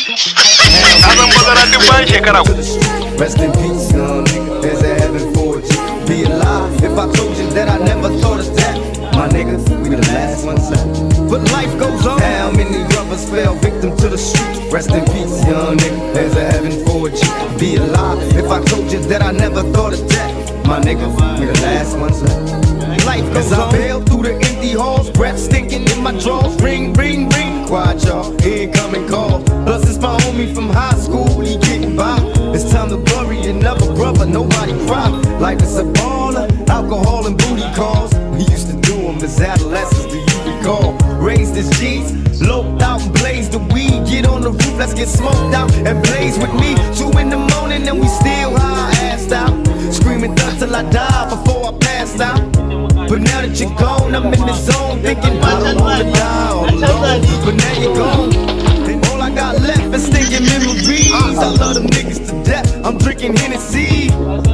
Rest in peace, young nigga. There's a heaven for you. Be alive if I told you that I never thought of that. My niggas, we the last ones left. But life goes on. How many brothers fell victim to the streets? Rest in peace, young nigga. There's a heaven for you. Be alive if I told you that I never thought of that. My niggas, we the last ones left. Life goes on. As I bail through the empty halls, breath stinking in my drawers. Ring, ring, ring. Quiet, y'all. Incoming call. Plus it's my homie from high school. He getting by. It's time to bury another brother. Nobody cry. Life is a baller. Alcohol and booty calls. We used to do them as adolescents. Do you recall? Raised as G's, loped out and blazed the weed. Get on the roof, let's get smoked out and blaze with me. 2 in the morning and we still high, assed out. Screaming thug till I die before I passed out. But now that you're gone, I'm in the zone thinking I don't wanna die all alone. But now you're gone, and all I got left is stinking memories. I love them niggas to death. I'm drinking Hennessy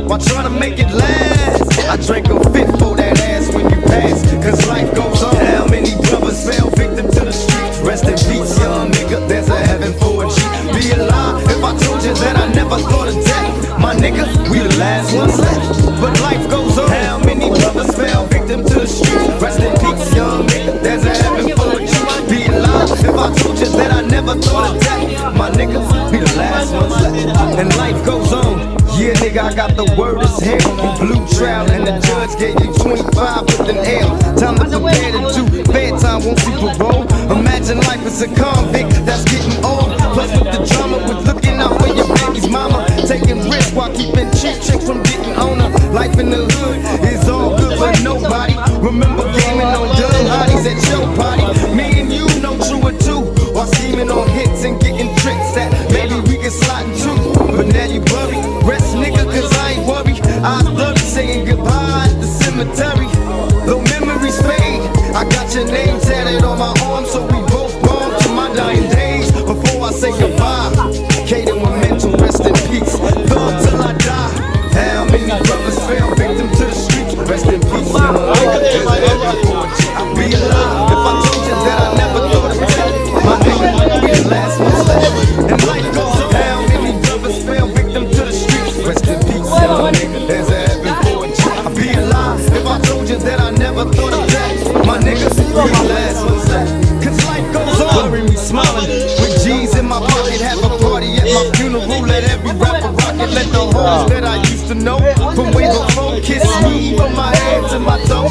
while trying to make it last. I drank a fit for that ass when you pass, cause life goes on. How many brothers fell victim to the streets? Rest in peace, young nigga. There's a heaven for a G. Be alive if I told you that I never thought of death. My nigga, we the last ones left. But life goes on. How many brothers fell victim to the streets? Rest in peace, young nigga. There's a heaven for a G. Be alive if I told you that I never thought of death. My nigga, we the last ones left. And life goes on. Yeah, nigga, I got the word as hell. You blue trial and the judge gave you 25 with an L. Time to prepare to do bedtime, won't see parole. Imagine life as a convict that's getting old. Plus with the drama, with looking out for your baby's mama. Taking risks while keeping cheap chicks from getting on her. Life in the hood is all good for nobody. Remember gaming on dumb hotties at your party. Me and you know true or two. While scheming on hits and getting tricks that maybe we can slide into. But now you buried. Rest nigga, cause I ain't worried. I love you saying goodbye at the cemetery. Though memories fade, I got your name tatted on my arm, so we both born to my dying days. Before I say goodbye, Kate and Memento, rest in peace. Thug till I die. How many brothers fell victim to the streets? Rest in peace. I'll be alive if I told you that I never thought of death. My nigga, we the last ones left. And life goes on. How many brothers fell victim to the streets? Rest in peace, young nigga. There's a heaven for you. I'll be alive if I told you that I never thought of death. My niggas, we the last ones left. Cause life goes on. Bury me smiling with G's in my pocket. Have a party at my funeral. Let every rapper rock it. Let the hoes that I used to know from way before kiss me from my head to my toe.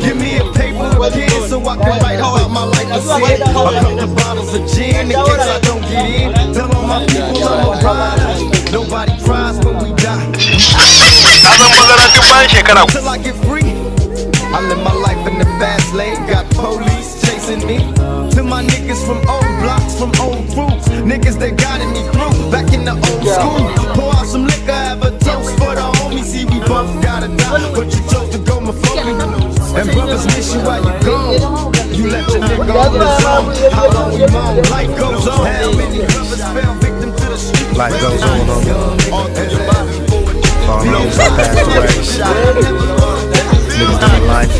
Give me a paper with pen so I can write about my life as sin. A couple bottles of gin in case I don't get in. Tell all my people I'm a rider. Nobody cries when we die. Till I get free, I live my life in the fast lane. Got police chasing me. To my niggas from old blocks, from old groups, niggas that guided me through back in the old school. Pour out some liquor, have a toast for the homies. See, we both gotta die, but you chose to go my fucking. And brothers miss you while you gone. You left your nigga on the zone. How long we moan? Life goes on. How many brothers fell victim to the streets? Life goes on. Niggas passed away. Niggas done life.